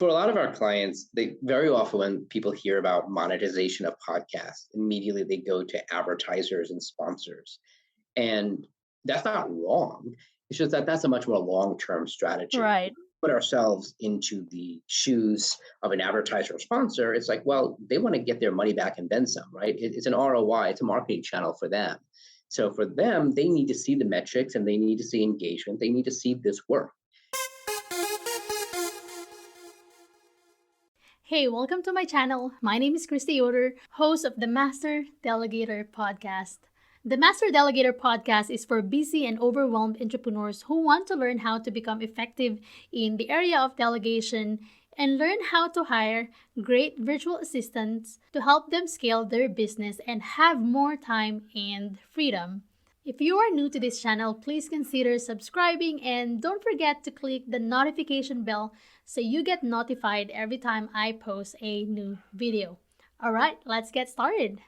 For a lot of our clients, they very often when people hear about monetization of podcasts, immediately they go to advertisers and sponsors. And that's not wrong. It's just that that's a much more long-term strategy. Right. Put ourselves into the shoes of an advertiser or sponsor. It's like, well, they want to get their money back and then some, right? It's an ROI, it's a marketing channel for them. So for them, they need to see the metrics and they need to see engagement. They need to see this work. Hey, welcome to my channel. My name is Kristy Yoder, host of the Master Delegator Podcast. The Master Delegator Podcast is for busy and overwhelmed entrepreneurs who want to learn how to become effective in the area of delegation and learn how to hire great virtual assistants to help them scale their business and have more time and freedom. If you are new to this channel, please consider subscribing and don't forget to click the notification bell so you get notified every time I post a new video. All right, let's get started.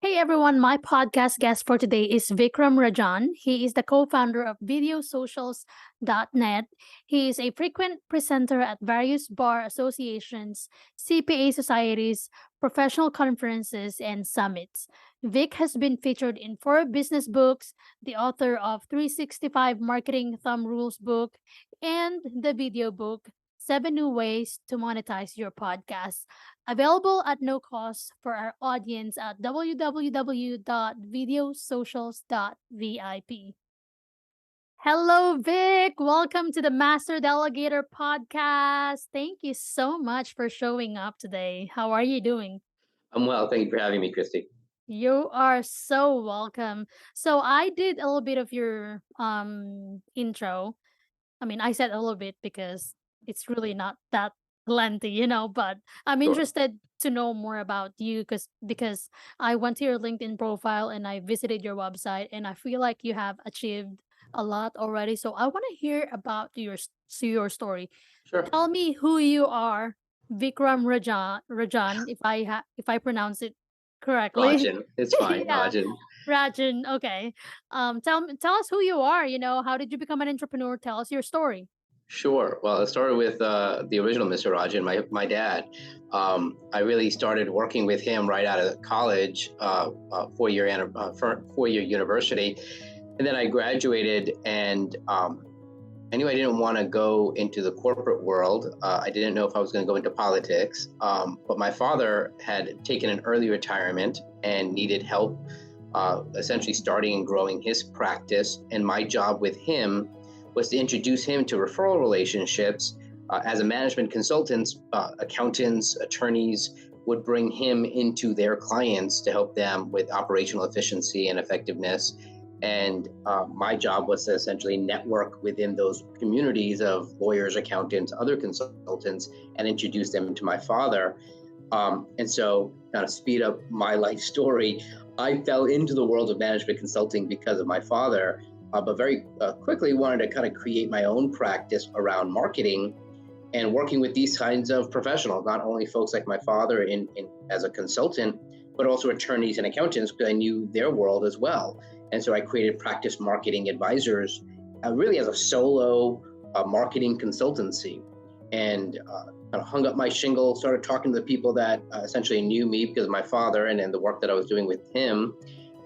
Hey everyone, my podcast guest for today is Vikram Rajan. He is the co-founder of videosocials.net. He is a frequent presenter at various bar associations, CPA societies, professional conferences, and summits. Vic has been featured in 4 business books, the author of 365 Marketing Thumb Rules book, and the video book, 7 New Ways to Monetize Your Podcast. Available at no cost for our audience at www.videosocials.vip. Hello, Vic. Welcome to the Master Delegator Podcast. Thank you so much for showing up today. How are you doing? I'm well. Thank you for having me, Kristy. You are so welcome. So I did a little bit of your intro. I mean, I said a little bit because it's really not that lengthy, but I'm Sure. interested to know more about you because I went to your LinkedIn profile and I visited your website and I feel like you have achieved a lot already. So I want to hear about your story. Sure. Tell me who you are, Vikram Rajan, if I pronounce it correctly. Rajan. It's fine. Yeah, Rajan. Rajan. Okay. Tell us who you are. How did you become an entrepreneur? Tell us your story. Sure. Well, it started with the original Mr. Rajan, my dad. I really started working with him right out of college, four-year university, and then I graduated, and I knew I didn't want to go into the corporate world. I didn't know if I was going to go into politics, but my father had taken an early retirement and needed help, essentially starting and growing his practice, and my job with him was to introduce him to referral relationships. As a management consultant, accountants, attorneys would bring him into their clients to help them with operational efficiency and effectiveness. And my job was to essentially network within those communities of lawyers, accountants, other consultants, and introduce them to my father. And so, kind of speed up my life story, I fell into the world of management consulting because of my father. But very quickly wanted to kind of create my own practice around marketing and working with these kinds of professionals, not only folks like my father in as a consultant, but also attorneys and accountants, because I knew their world as well. And so I created Practice Marketing Advisors, really as a solo marketing consultancy, and kind of hung up my shingle, started talking to the people that essentially knew me because of my father and the work that I was doing with him,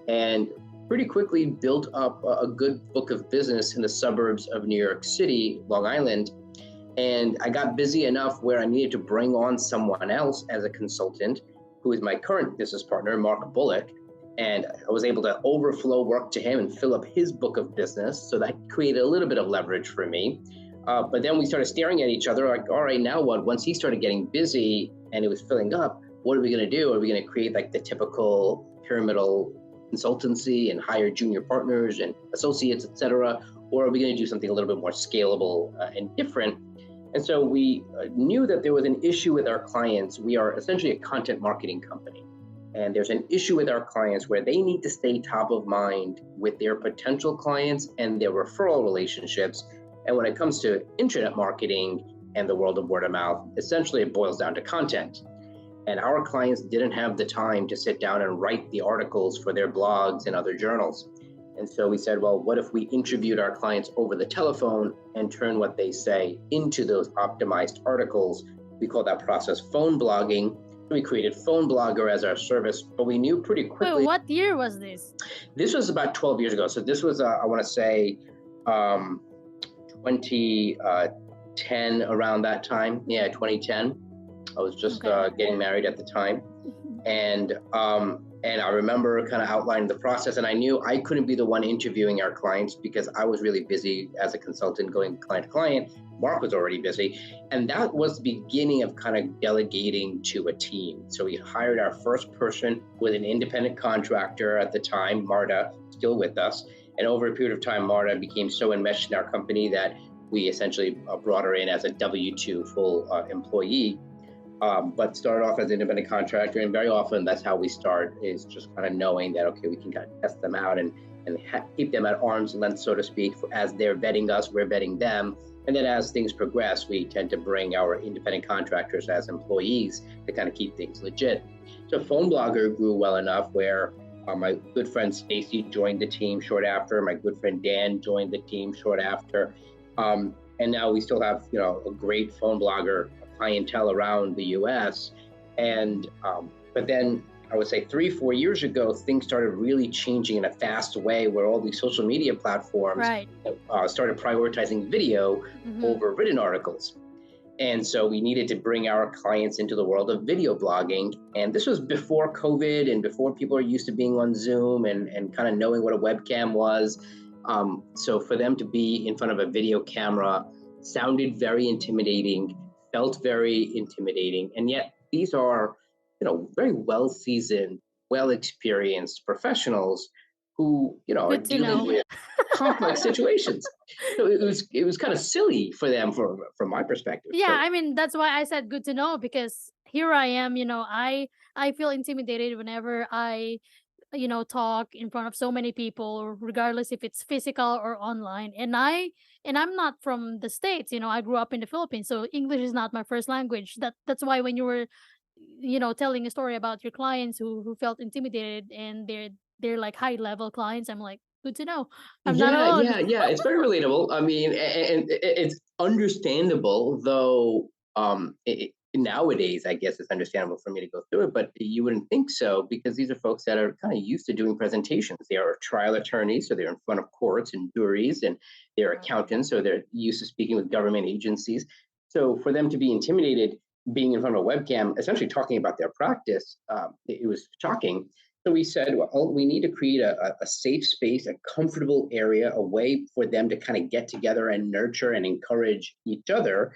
and pretty quickly built up a good book of business in the suburbs of New York City, Long Island. And I got busy enough where I needed to bring on someone else as a consultant, who is my current business partner, Mark Bullock. And I was able to overflow work to him and fill up his book of business. So that created a little bit of leverage for me. But then we started staring at each other like, all right, now what? Once he started getting busy and it was filling up, what are we going to do? Are we going to create like the typical pyramidal consultancy and hire junior partners and associates, et cetera? Or are we going to do something a little bit more scalable and different? And so we knew that there was an issue with our clients. We are essentially a content marketing company. And there's an issue with our clients where they need to stay top of mind with their potential clients and their referral relationships. And when it comes to internet marketing and the world of word of mouth, essentially it boils down to content. And our clients didn't have the time to sit down and write the articles for their blogs and other journals. And so we said, well, what if we interviewed our clients over the telephone and turn what they say into those optimized articles We call that process phone blogging. We created Phone Blogger as our service, but we knew pretty Wait, quickly. what year was this? This was about 12 years ago. So this was, I want to say, 2010, around that time. Yeah, 2010. I was just getting married at the time. And I remember kind of outlining the process, and I knew I couldn't be the one interviewing our clients because I was really busy as a consultant going client to client. Mark was already busy. And that was the beginning of kind of delegating to a team. So we hired our first person with an independent contractor at the time, Marta, still with us. And over a period of time, Marta became so enmeshed in our company that we essentially brought her in as a W-2 full employee. But started off as an independent contractor, and very often that's how we start, is just kind of knowing that, okay, we can kind of test them out and keep them at arm's length, so to speak, as they're vetting us, we're vetting them. And then as things progress, we tend to bring our independent contractors as employees to kind of keep things legit. So Phone Blogger grew well enough where my good friend Stacy joined the team short after, my good friend Dan joined the team short after. And now we still have, a great phone blogger clientele around the US. And, but then I would say 3-4 years ago, things started really changing in a fast way where all these social media platforms started prioritizing video over written articles. And so we needed to bring our clients into the world of video blogging. And this was before COVID and before people are used to being on Zoom and kind of knowing what a webcam was. So for them to be in front of a video camera sounded very intimidating, felt very intimidating. And yet these are, very well-seasoned, well-experienced professionals who, are dealing with complex situations. So it was kind of silly for them from my perspective. Yeah, So, I mean, that's why I said good to know, because here I am, I feel intimidated whenever I talk in front of so many people, regardless if it's physical or online. And I'm not from the States. I grew up in the Philippines, so English is not my first language. That's why when you were telling a story about your clients who felt intimidated, and they're like high level clients, I'm like, good to know I'm not alone. yeah. It's very relatable. I mean, and it's understandable, though. Nowadays, I guess it's understandable for me to go through it, but you wouldn't think so because these are folks that are kind of used to doing presentations. They are trial attorneys, so they're in front of courts and juries, and they're accountants, so they're used to speaking with government agencies. So for them to be intimidated being in front of a webcam, essentially talking about their practice, it was shocking. So we said, well, we need to create a safe space, a comfortable area, a way for them to kind of get together and nurture and encourage each other.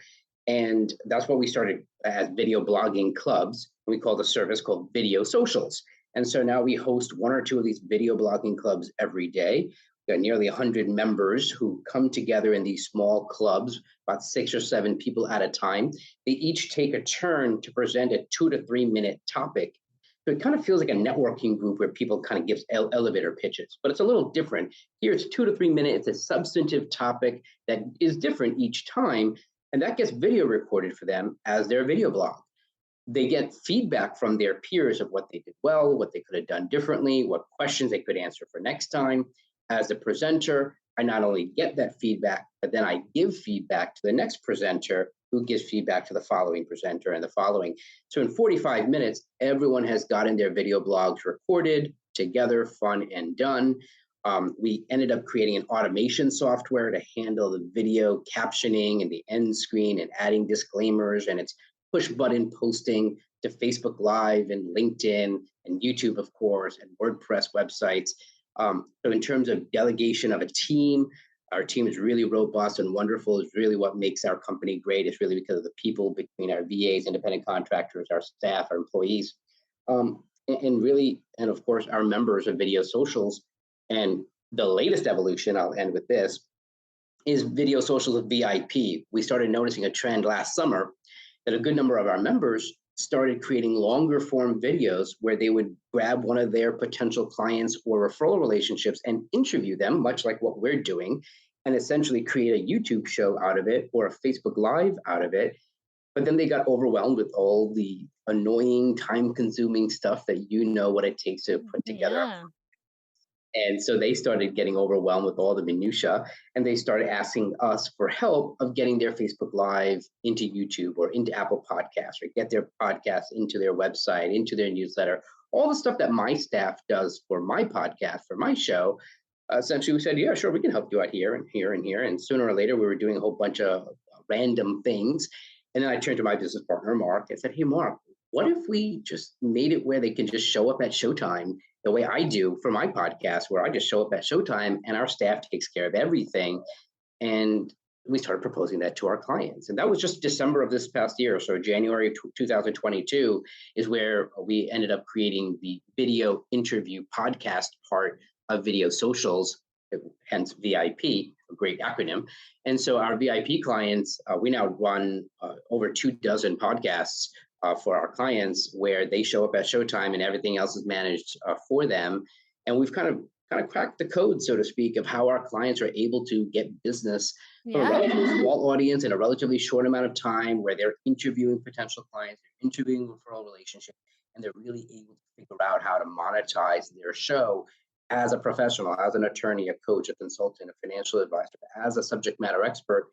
And that's what we started as video blogging clubs. We call the service called Video Socials. And so now we host 1 or 2 of these video blogging clubs every day. We've got nearly 100 members who come together in these small clubs, about 6 or 7 people at a time. They each take a turn to present a 2 to 3 minute topic. So it kind of feels like a networking group where people kind of give elevator pitches, but it's a little different. Here it's 2 to 3 minutes. It's a substantive topic that is different each time. And that gets video recorded for them as their video blog. They get feedback from their peers of what they did well, what they could have done differently, what questions they could answer for next time. As the presenter, I not only get that feedback, but then I give feedback to the next presenter who gives feedback to the following presenter and the following. So in 45 minutes, everyone has gotten their video blogs recorded, together, fun and done. We ended up creating an automation software to handle the video captioning and the end screen and adding disclaimers, and it's push button posting to Facebook Live and LinkedIn and YouTube, of course, and WordPress websites. So in terms of delegation of a team, our team is really robust and wonderful. It's really what makes our company great. It's really because of the people between our VAs, independent contractors, our staff, our employees, and of course, our members of Video Socials. And the latest evolution, I'll end with this, is Video Socials VIP. We started noticing a trend last summer that a good number of our members started creating longer form videos where they would grab one of their potential clients or referral relationships and interview them, much like what we're doing, and essentially create a YouTube show out of it or a Facebook Live out of it. But then they got overwhelmed with all the annoying, time-consuming stuff that what it takes to put together. Yeah. And so they started getting overwhelmed with all the minutia, and they started asking us for help of getting their Facebook Live into YouTube or into Apple Podcasts, or get their podcasts into their website, into their newsletter, all the stuff that my staff does for my podcast, for my show. Essentially, we said, yeah, sure, we can help you out here and here and here. And sooner or later, we were doing a whole bunch of random things. And then I turned to my business partner, Mark, and said, hey, Mark, what if we just made it where they can just show up at Showtime the way I do for my podcast, where I just show up at Showtime and our staff takes care of everything? And we started proposing that to our clients. And that was just December of this past year. So January of 2022 is where we ended up creating the video interview podcast part of Video Socials, hence VIP, a great acronym. And so our VIP clients, we now run over 24 podcasts for our clients, where they show up at Showtime and everything else is managed for them. And we've kind of cracked the code, so to speak, of how our clients are able to get business from a relatively small audience in a relatively short amount of time, where they're interviewing potential clients, they're interviewing referral relationships, and they're really able to figure out how to monetize their show as a professional, as an attorney, a coach, a consultant, a financial advisor, as a subject matter expert.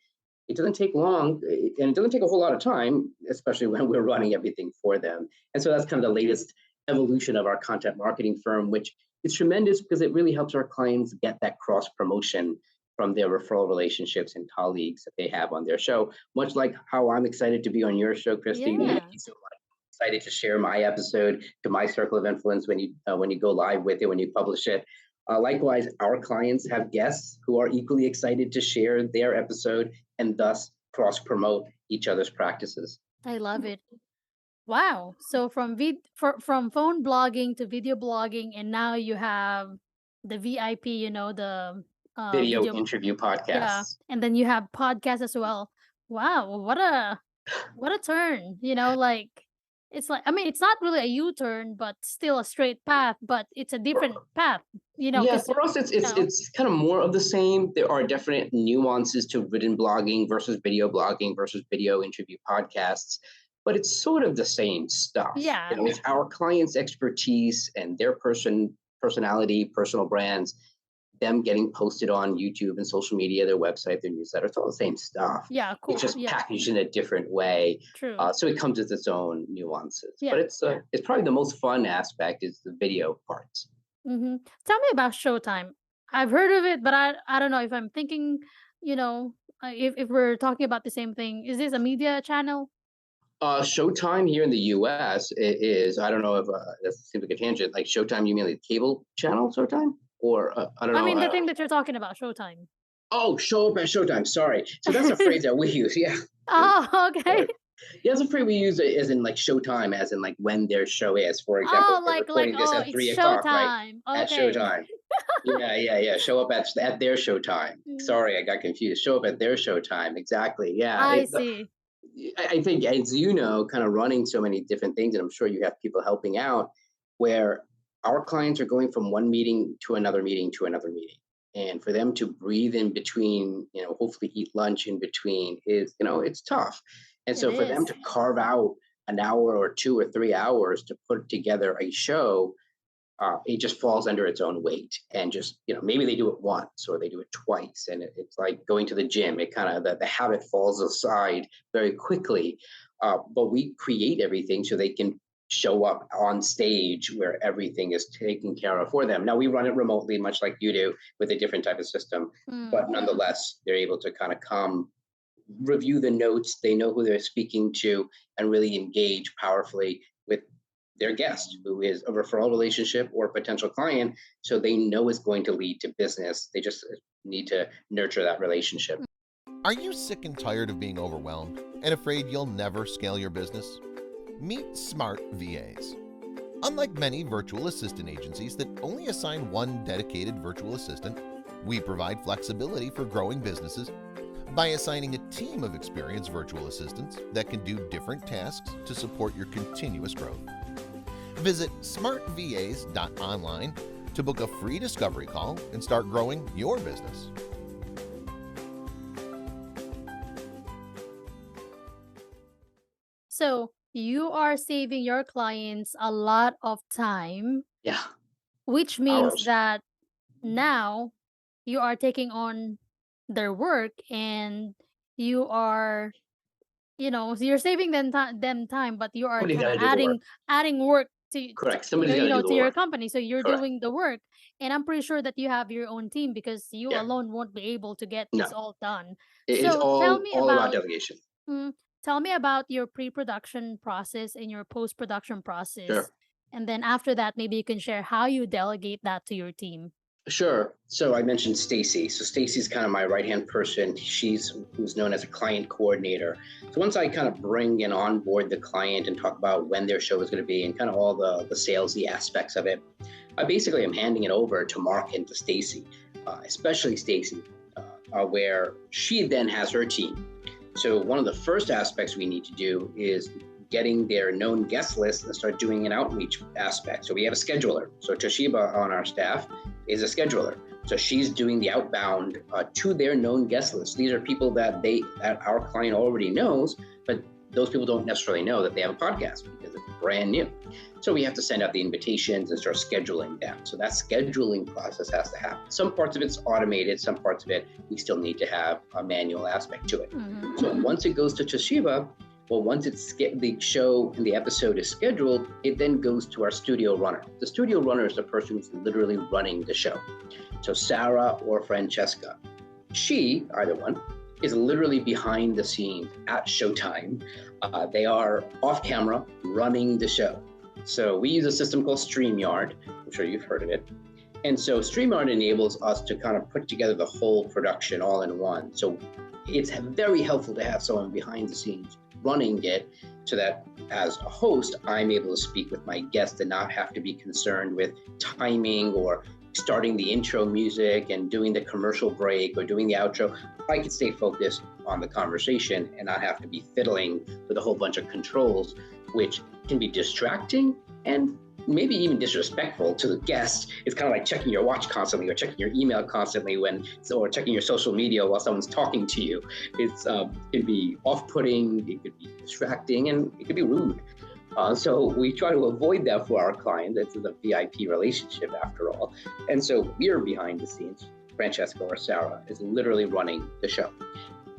It doesn't take long, and it doesn't take a whole lot of time, especially when we're running everything for them. And so that's kind of the latest evolution of our content marketing firm, which is tremendous because it really helps our clients get that cross promotion from their referral relationships and colleagues that they have on their show. Much like how I'm excited to be on your show, Kristy. Yeah. Thank you so much. Excited to share my episode to my circle of influence when you go live with it, when you publish it. Likewise, our clients have guests who are equally excited to share their episode and thus cross promote each other's practices. I love it. Wow. So from phone blogging to video blogging, and now you have the VIP, the Video video. interview Yeah. podcasts. And then you have podcasts as well. Wow, what a turn. Like, it's like, I mean, it's not really a U-turn, but still a straight path, but it's a different path, Yeah, because for us, it's kind of more of the same. There are definite nuances to written blogging versus video interview podcasts, but it's sort of the same stuff. yeah. It's our clients' expertise and their personality, personal brands, them getting posted on YouTube and social media, their website, their newsletter. It's all the same stuff. Yeah, cool. It's just Yeah, packaged in a different way. true. So it comes with its own nuances. Yeah. But it's probably the most fun aspect is the video parts. Tell me about Showtime. I've heard of it, but I don't know if I'm thinking, if we're talking about the same thing. Is this a media channel? Showtime here in the U.S. is, I don't know if that seems like a tangent. Like Showtime, you mean like cable channel Showtime, or I don't know. I mean, the thing that you're talking about, Showtime. Oh, show up at Showtime. Sorry. So that's a phrase that we use. Yeah. Oh, okay. Yeah, that's a phrase we use as in like Showtime, as in like when their show is. For example, Oh, we're like recording this at it's 3 o'clock, right? Showtime. At Okay. Showtime. Yeah. Show up at their Showtime. Sorry, I got confused. Show up at their Showtime. Exactly. Yeah. I see. I think, as you know, kind of running so many different things, and I'm sure you have people helping out, where our clients are going from one meeting to another meeting to another meeting. And for them to breathe in between, hopefully eat lunch in between is, it's tough. And so It for them is. to carve out an hour or 2 or 3 hours to put together a show, it just falls under its own weight. And just, maybe they do it once or they do it twice. And it's like going to the gym. It kind of, the habit falls aside very quickly. But we create everything so they can show up on stage where everything is taken care of for them. Now we run it remotely, much like you do, with a different type of system. But nonetheless, they're able to kind of come, review the notes. They know who they're speaking to and really engage powerfully with their guest, who is a referral relationship or a potential client, so they know it's going to lead to business. They just need to nurture that relationship. Are you sick and tired of being overwhelmed and afraid you'll never scale your business? Meet Smart VAs. Unlike many virtual assistant agencies that only assign one dedicated virtual assistant, we provide flexibility for growing businesses by assigning a team of experienced virtual assistants that can do different tasks to support your continuous growth. Visit smartvas.online to book a free discovery call and start growing your business. So you are saving your clients a lot of time, Yeah. which means Hours. that now you are taking on their work, and you are, so you're saving them time, but you are Somebody's kind got of to do the work. adding work Correct. Somebody's got to do the to your work. company. So you're Correct. doing the work, and I'm pretty sure that you have your own team, because you Yeah. alone won't be able to get No, this all done. it's So all about delegation. tell me about your pre-production process and your post-production process, Sure. and then after that, maybe you can share how you delegate that to your team. Sure. So I mentioned Stacy. So Stacy's kind of my right-hand person. She's who's known as a client coordinator. So once I kind of bring and onboard the client and talk about when their show is going to be and kind of all the salesy aspects of it, I basically am handing it over to Mark and to Stacy, especially Stacy, where she then has her team. So one of the first aspects we need to do is getting their known guest list and start doing an outreach aspect. So we have a scheduler. So Toshiba on our staff is a scheduler. So she's doing the outbound to their known guest list. These are people that our client already knows, but those people don't necessarily know that they have a podcast because it's brand new. So we have to send out the invitations and start scheduling them. So that scheduling process has to happen. Some parts of it's automated, some parts of it, we still need to have a manual aspect to it. Mm-hmm. So once it goes to Toshiba, well, once the show and the episode is scheduled, it then goes to our studio runner. The studio runner is the person who's literally running the show. So Sarah or Francesca, either one, is literally behind the scenes at Showtime. They are off camera running the show. So we use a system called StreamYard. I'm sure you've heard of it. And so StreamYard enables us to kind of put together the whole production all in one. So it's very helpful to have someone behind the scenes running it, so that as a host, I'm able to speak with my guests and not have to be concerned with timing or starting the intro music and doing the commercial break or doing the outro. I can stay focused on the conversation and not have to be fiddling with a whole bunch of controls, which can be distracting and maybe even disrespectful to the guest. It's kind of like checking your watch constantly or checking your email constantly or checking your social media while someone's talking to you. It can be off-putting, it could be distracting, and it could be rude. So we try to avoid that for our client. This is a VIP relationship after all. And so we're behind the scenes. Francesca or Sarah is literally running the show.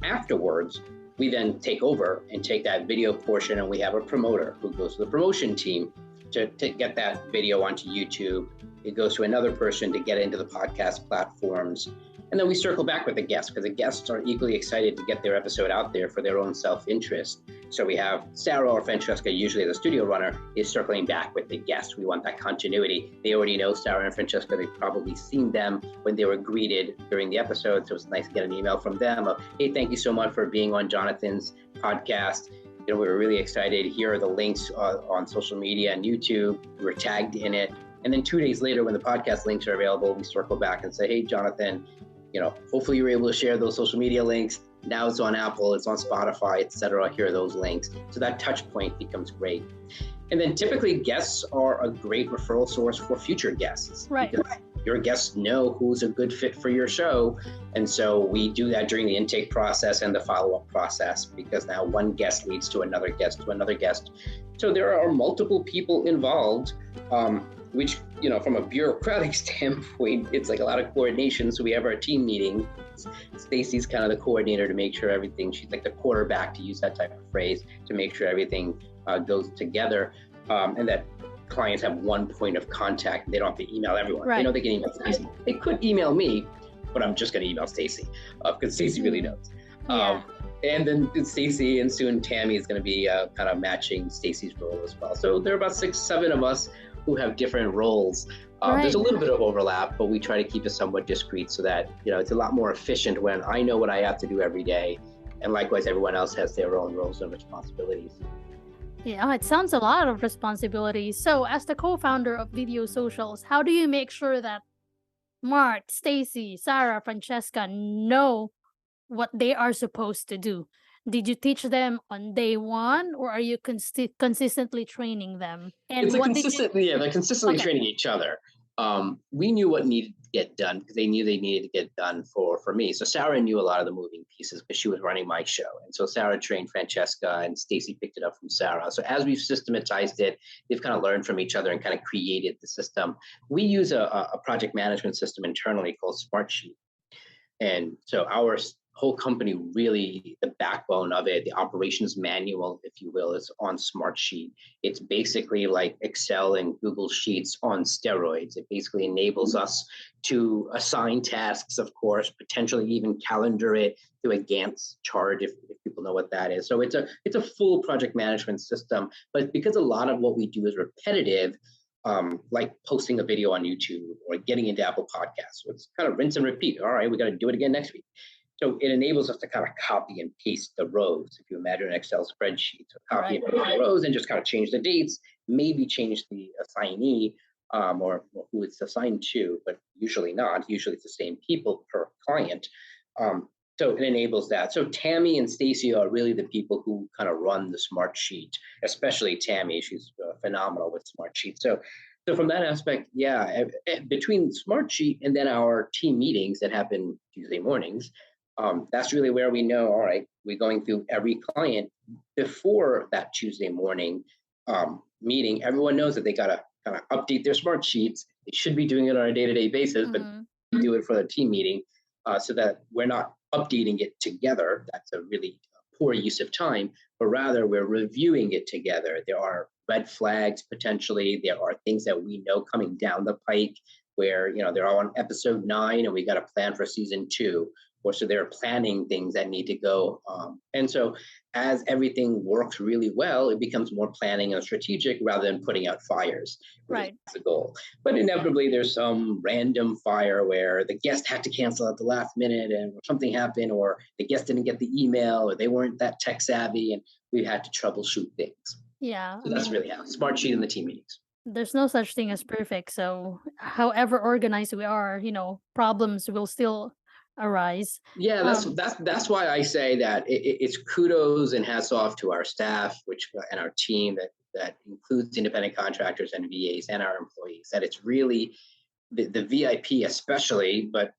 Afterwards, we then take over and take that video portion, and we have a promoter who goes to the promotion team to get that video onto YouTube. It goes to another person to get into the podcast platforms. And then we circle back with the guests, because the guests are equally excited to get their episode out there for their own self-interest. So we have Sarah or Francesca, usually the studio runner, is circling back with the guests. We want that continuity. They already know Sarah and Francesca. They've probably seen them when they were greeted during the episode. So it's nice to get an email from them of, hey, thank you so much for being on Jonathan's podcast. We were really excited. Here are the links on social media and YouTube. We're tagged in it. And then 2 days later, when the podcast links are available, we circle back and say, hey, Jonathan, hopefully you were able to share those social media links. Now it's on Apple, it's on Spotify, etc. Here are those links. So that touch point becomes great. And then typically guests are a great referral source for future guests. Right. Because your guests know who's a good fit for your show. And so we do that during the intake process and the follow-up process, because now one guest leads to another guest to another guest. So there are multiple people involved, which, from a bureaucratic standpoint, it's like a lot of coordination. So we have our team meeting. Stacy's kind of the coordinator to make sure everything, she's like the quarterback, to use that type of phrase, to make sure everything goes together, and that clients have one point of contact. They don't have to email everyone. Right. They know they can email Stacy. They could email me, but I'm just going to email Stacy because Stacy really knows. Yeah. And then Stacy and soon Tammy is going to be kind of matching Stacy's role as well. So there are about 6-7 of us who have different roles. Right. There's a little bit of overlap, but we try to keep it somewhat discreet so that, it's a lot more efficient when I know what I have to do every day. And likewise, everyone else has their own roles and responsibilities. Yeah, it sounds a lot of responsibilities. So, as the co-founder of Video Socials, how do you make sure that Mark, Stacy, Sarah, Francesca know what they are supposed to do? Did you teach them on day one, or are you consistently training them? And It's like what they're consistently training each other. We knew what needed get done because they knew they needed to get done for me. So Sarah knew a lot of the moving pieces because she was running my show. And so Sarah trained Francesca and Stacy picked it up from Sarah. So as we've systematized it, they've kind of learned from each other and kind of created the system. We use a project management system internally called Smartsheet. And so our whole company, really the backbone of it, the operations manual, if you will, is on Smartsheet. It's basically like Excel and Google Sheets on steroids. It basically enables us to assign tasks, of course, potentially even calendar it through a Gantt chart, if people know what that is. So it's a full project management system, but because a lot of what we do is repetitive, like posting a video on YouTube or getting into Apple Podcasts. So it's kind of rinse and repeat. All right, we got to do it again next week. So it enables us to kind of copy and paste the rows. If you imagine an Excel spreadsheet, so copy and paste the rows and just kind of change the dates, maybe change the assignee or who it's assigned to, but usually not. Usually it's the same people per client. So it enables that. So Tammy and Stacy are really the people who kind of run the Smartsheet, especially Tammy. She's phenomenal with Smartsheet. So from that aspect, yeah, between Smartsheet and then our team meetings that happen Tuesday mornings, that's really where we know, all right, we're going through every client before that Tuesday morning meeting. Everyone knows that they got to kind of update their Smartsheets. They should be doing it on a day-to-day basis, but we do it for the team meeting so that we're not updating it together. That's a really poor use of time, but rather we're reviewing it together. There are red flags potentially. There are things that we know coming down the pike where, they're on episode 9 and we got a plan for season 2. Or so they're planning things that need to go. And so as everything works really well, it becomes more planning and strategic rather than putting out fires. Right. That's the goal. But inevitably, there's some random fire where the guest had to cancel at the last minute and something happened, or the guest didn't get the email, or they weren't that tech savvy, and we had to troubleshoot things. Yeah. So that's really how Smartsheet in the team meetings. There's no such thing as perfect. So however organized we are, problems will still arise. Yeah, that's why I say that it's kudos and hats off to our staff, and our team that includes independent contractors and VAs and our employees. That it's really the VIP especially, but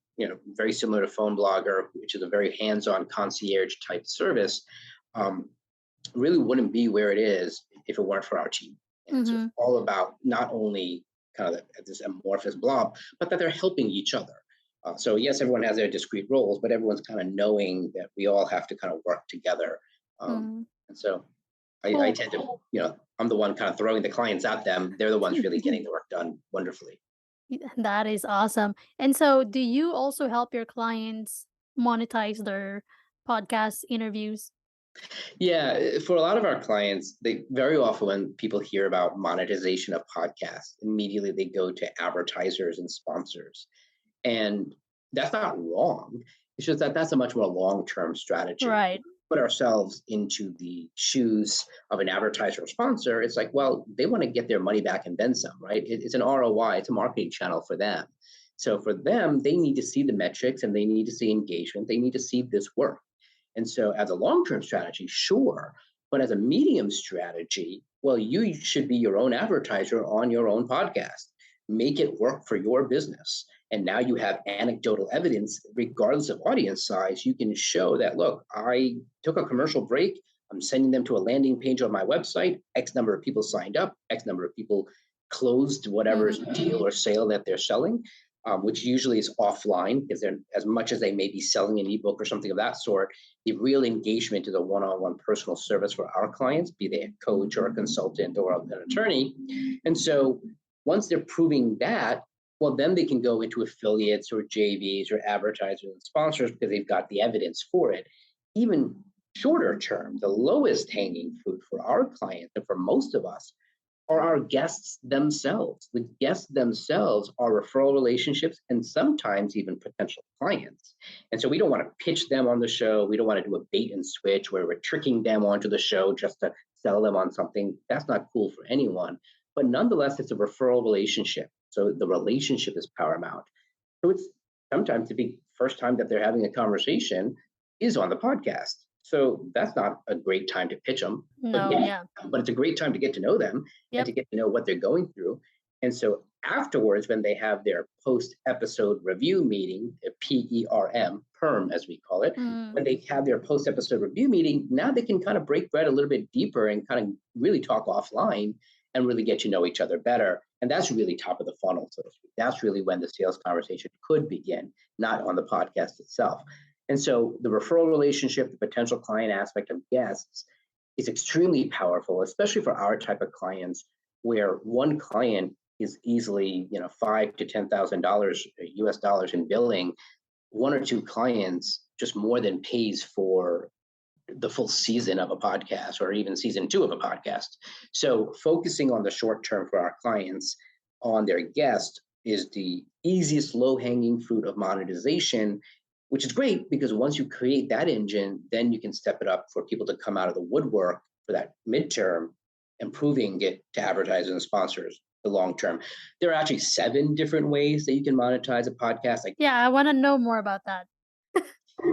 very similar to Phone Blogger, which is a very hands-on concierge type service. Really wouldn't be where it is if it weren't for our team. And it's all about not only kind of this amorphous blob, but that they're helping each other. So yes, everyone has their discrete roles, but everyone's kind of knowing that we all have to kind of work together. And so I tend to, I'm the one kind of throwing the clients at them. They're the ones really getting the work done wonderfully. That is awesome. And so do you also help your clients monetize their podcast interviews? Yeah, for a lot of our clients, they very often when people hear about monetization of podcasts, immediately they go to advertisers and sponsors. And that's not wrong. It's just that that's a much more long-term strategy. Right. Put ourselves into the shoes of an advertiser or sponsor. It's like, well, they want to get their money back and then some, right? It's an ROI. It's a marketing channel for them. So for them, they need to see the metrics and they need to see engagement. They need to see this work. And so as a long-term strategy, sure. But as a medium strategy, well, you should be your own advertiser on your own podcast. Make it work for your business. And now you have anecdotal evidence, regardless of audience size, you can show that, look, I took a commercial break. I'm sending them to a landing page on my website. X number of people signed up. X number of people closed whatever deal or sale that they're selling, which usually is offline because they're, as much as they may be selling an ebook or something of that sort, the real engagement is a one-on-one personal service for our clients, be they a coach or a consultant or an attorney. And so once they're proving that, well, then they can go into affiliates or JVs or advertisers and sponsors because they've got the evidence for it. Even shorter term, the lowest hanging fruit for our clients and for most of us are our guests themselves. The guests themselves are referral relationships and sometimes even potential clients. And so we don't want to pitch them on the show. We don't want to do a bait and switch where we're tricking them onto the show just to sell them on something. That's not cool for anyone. But nonetheless, it's a referral relationship. So the relationship is paramount. So it's sometimes the big first time that they're having a conversation is on the podcast. So that's not a great time to pitch them. No, but it's a great time to get to know them and to get to know what they're going through. And so afterwards, when they have their post-episode review meeting, PERM, as we call it, when they have their post-episode review meeting, now they can kind of break bread a little bit deeper and kind of really talk offline and really get to know each other better. And that's really top of the funnel, so to speak. That's really when the sales conversation could begin, not on the podcast itself. And so the referral relationship, the potential client aspect of guests is extremely powerful, especially for our type of clients, where one client is easily, $5,000 to $10,000 US dollars in billing. One or two clients just more than pays for the full season of a podcast or even season 2 of a podcast. So focusing on the short term for our clients on their guest is the easiest low-hanging fruit of monetization, which is great because once you create that engine, then you can step it up for people to come out of the woodwork for that midterm, improving it to advertisers and sponsors the long term. There are actually 7 different ways that you can monetize a podcast. Yeah, I want to know more about that.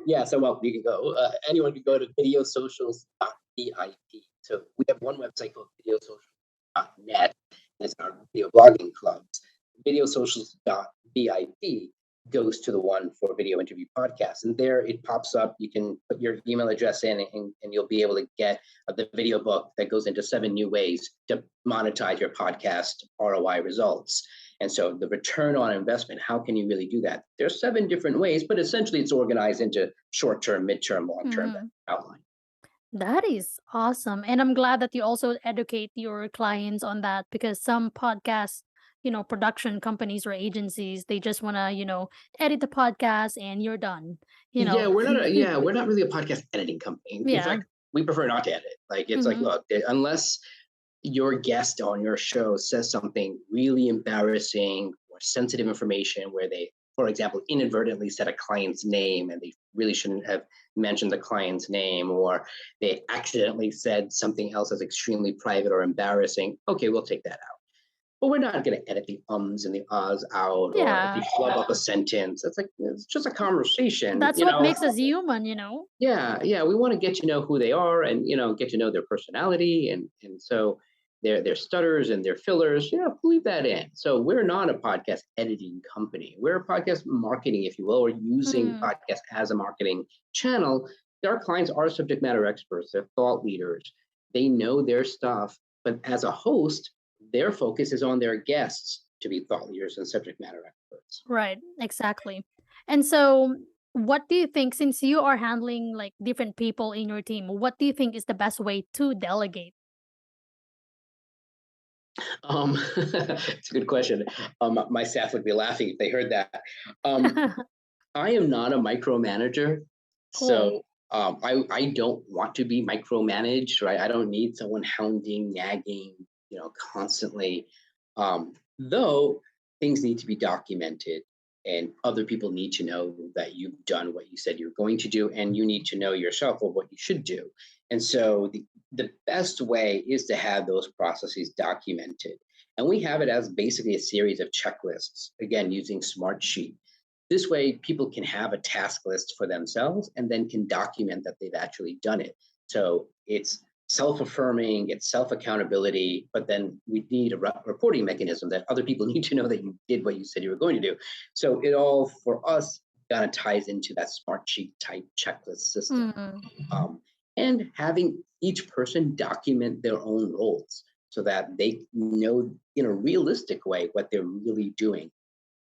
Yeah, so you can go, anyone can go to videosocials.vip. So we have one website called videosocials.net. It's our video blogging clubs. Videosocials.vip goes to the one for video interview podcasts. And there it pops up. You can put your email address in and you'll be able to get the video book that goes into 7 new ways to monetize your podcast ROI results. And so the return on investment, how can you really do that? There's 7 different ways, but essentially it's organized into short-term, midterm, long-term outline. That is awesome. And I'm glad that you also educate your clients on that, because some podcast, production companies or agencies, they just want to, edit the podcast and you're done. Yeah, we're not really a podcast editing company. In fact, we prefer not to edit. It's like, look, unless your guest on your show says something really embarrassing or sensitive information where they, for example, inadvertently said a client's name and they really shouldn't have mentioned the client's name, or they accidentally said something else that's extremely private or embarrassing, okay, we'll take that out. But we're not going to edit the ums and the ahs out, or if you flub up a sentence. It's just a conversation. That's what makes us human, Yeah, we want to get to know who they are and get to know their personality, and so their stutters and their fillers, leave that in. So we're not a podcast editing company. We're a podcast marketing, if you will, or using podcast as a marketing channel. Our clients are subject matter experts. They're thought leaders. They know their stuff. But as a host, their focus is on their guests to be thought leaders and subject matter experts. Right, exactly. And so what do you think, since you are handling like different people in your team, what do you think is the best way to delegate? It's a good question. My staff would be laughing if they heard that. I am not a micromanager, so I don't want to be micromanaged, right? I don't need someone hounding, nagging, constantly. Though things need to be documented, and other people need to know that you've done what you said you're going to do, and you need to know yourself what you should do. And so the best way is to have those processes documented. And we have it as basically a series of checklists, again, using Smartsheet. This way, people can have a task list for themselves and then can document that they've actually done it. So it's self-affirming, it's self-accountability, but then we need a reporting mechanism that other people need to know that you did what you said you were going to do. So it all, for us, kind of ties into that Smartsheet type checklist system. And having each person document their own roles so that they know in a realistic way what they're really doing.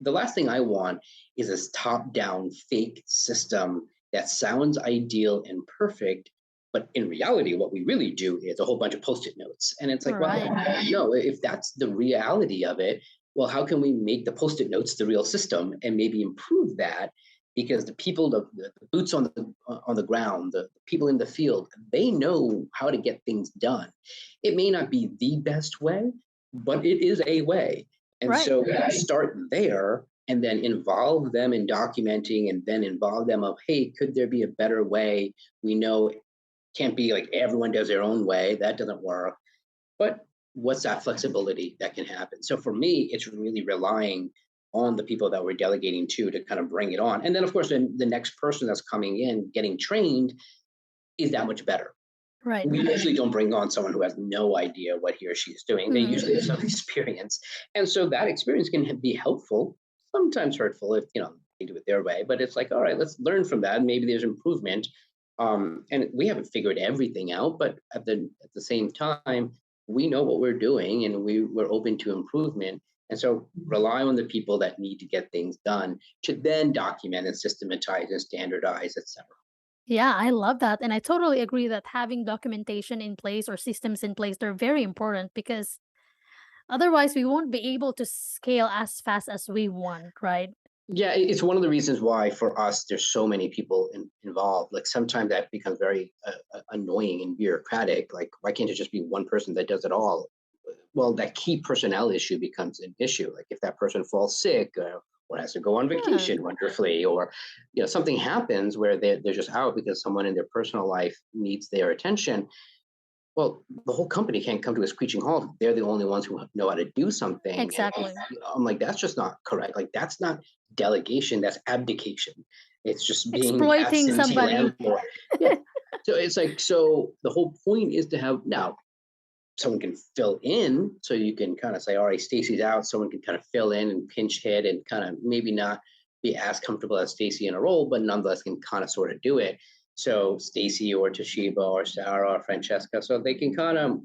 The last thing I want is this top-down fake system that sounds ideal and perfect, but in reality, what we really do is a whole bunch of Post-it notes. And it's like, well, no, if that's the reality of it, well, how can we make the Post-it notes the real system and maybe improve that? Because the people, the boots on the ground, the people in the field, they know how to get things done. It may not be the best way, but it is a way. And so start there and then involve them in documenting, and then involve them of, hey, could there be a better way? We know it can't be like everyone does their own way. That doesn't work. But what's that flexibility that can happen? So for me, it's really relying on the people that we're delegating to kind of bring it on. And then, of course, the next person that's coming in, getting trained, is that much better. Right. We usually don't bring on someone who has no idea what he or she is doing. They Mhm. usually have some experience. And so that experience can be helpful, sometimes hurtful if, they do it their way. But it's like, all right, let's learn from that. Maybe there's improvement. And we haven't figured everything out, but at the same time, we know what we're doing and we're open to improvement. And so rely on the people that need to get things done to then document and systematize and standardize, etc. Yeah, I love that. And I totally agree that having documentation in place or systems in place, they're very important because otherwise we won't be able to scale as fast as we want, right? Yeah, it's one of the reasons why for us there's so many people involved. Like sometimes that becomes very annoying and bureaucratic. Like why can't it just be one person that does it all? Well, that key personnel issue becomes an issue. Like if that person falls sick or has to go on Yeah, vacation wonderfully, or something happens where they're just out because someone in their personal life needs their attention. Well, the whole company can't come to a screeching halt. They're the only ones who know how to do something. And exactly. I'm like, that's just not correct. Like, that's not delegation, that's abdication. It's just being Exploiting absentee somebody. landlord. Yeah. So it's like, so the whole point is to have now someone can fill in. So you can kind of say, all right, Stacy's out. Someone can kind of fill in and pinch hit and kind of maybe not be as comfortable as Stacy in a role, but nonetheless can kind of sort of do it. So Stacy or Toshiba or Sarah or Francesca, so they can kind of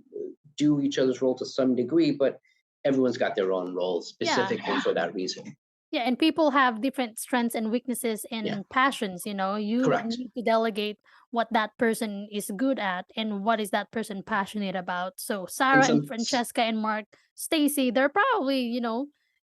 do each other's role to some degree, but everyone's got their own roles Yeah. specifically for that reason. Yeah, and people have different strengths and weaknesses Yeah, and passions, You correct. need to delegate what that person is good at and what is that person passionate about. So And Sarah and some, Francesca and Mark, Stacy, they're probably,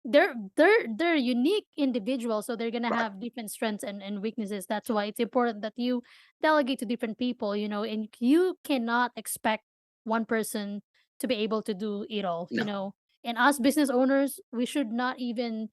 they're unique individuals, so they're gonna right. have different strengths and weaknesses. That's why it's important that you delegate to different people, and you cannot expect one person to be able to do it all. No, And us business owners, we should not even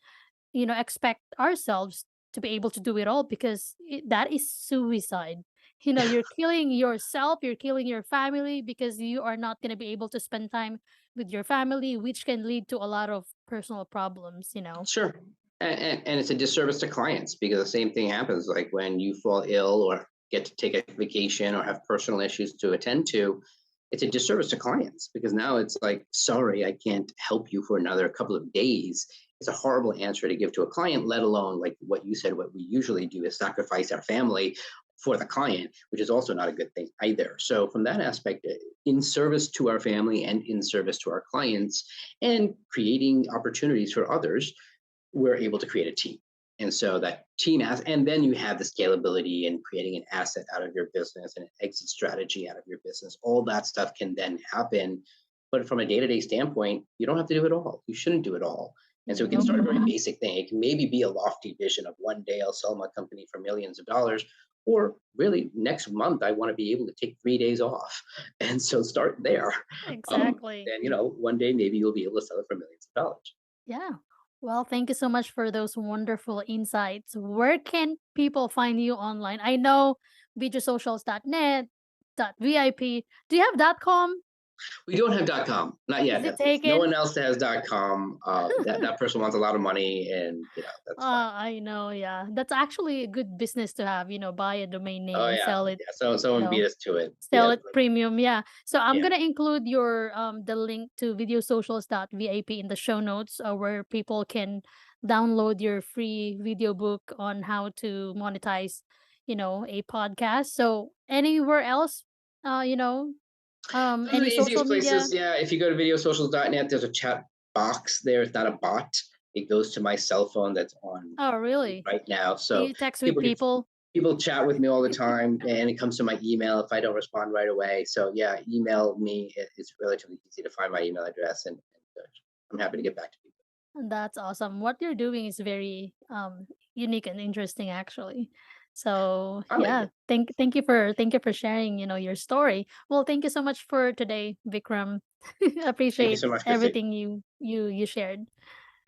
expect ourselves to be able to do it all because that is suicide. You're killing yourself, you're killing your family because you are not going to be able to spend time with your family, which can lead to a lot of personal problems. sure. And it's a disservice to clients because the same thing happens like when you fall ill or get to take a vacation or have personal issues to attend to. It's a disservice to clients because now it's like, sorry, I can't help you for another couple of days. It's a horrible answer to give to a client, let alone like what you said, what we usually do is sacrifice our family for the client, which is also not a good thing either. So from that aspect, in service to our family and in service to our clients and creating opportunities for others, we're able to create a team. And so that and then you have the scalability and creating an asset out of your business and an exit strategy out of your business. All that stuff can then happen. But from a day-to-day standpoint, you don't have to do it all. You shouldn't do it all. And so it can Nope. start a very basic thing. It can maybe be a lofty vision of one day I'll sell my company for millions of dollars. Or really next month, I want to be able to take 3 days off. And so start there. Exactly. And one day maybe you'll be able to sell it for millions of dollars. Yeah. Well, thank you so much for those wonderful insights. Where can people find you online? I know videosocials.net, .vip. Do you have .com? We don't have .com, not Is yet it at least. No one taken? else has .com. That person wants a lot of money, and that's fine. I know, yeah. That's actually a good business to have, buy a domain name Oh and yeah, sell it, yeah. So you someone beat know, us to it. sell it premium. Yeah. So I'm Yeah. gonna include your the link to videosocials.vip in the show notes where people can download your free video book on how to monetize, a podcast. So anywhere else, uh, you know, Those are any the social easiest media? places. Yeah, if you go to videosocials.net, there's a chat box there. It's not a bot. It goes to my cell phone that's on Oh, really? right now. Do So you text with people can people? people chat with me all the time, and it comes to my email if I don't respond right away. So yeah, email me. It's relatively easy to find my email address, and I'm happy to get back to people. That's awesome. What you're doing is very unique and interesting actually. So I like yeah, it. thank you for sharing, your story. Well, thank you so much for today, Vikram. Thank you Appreciate so much, Kristy. everything you shared.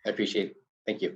I appreciate it. Thank you.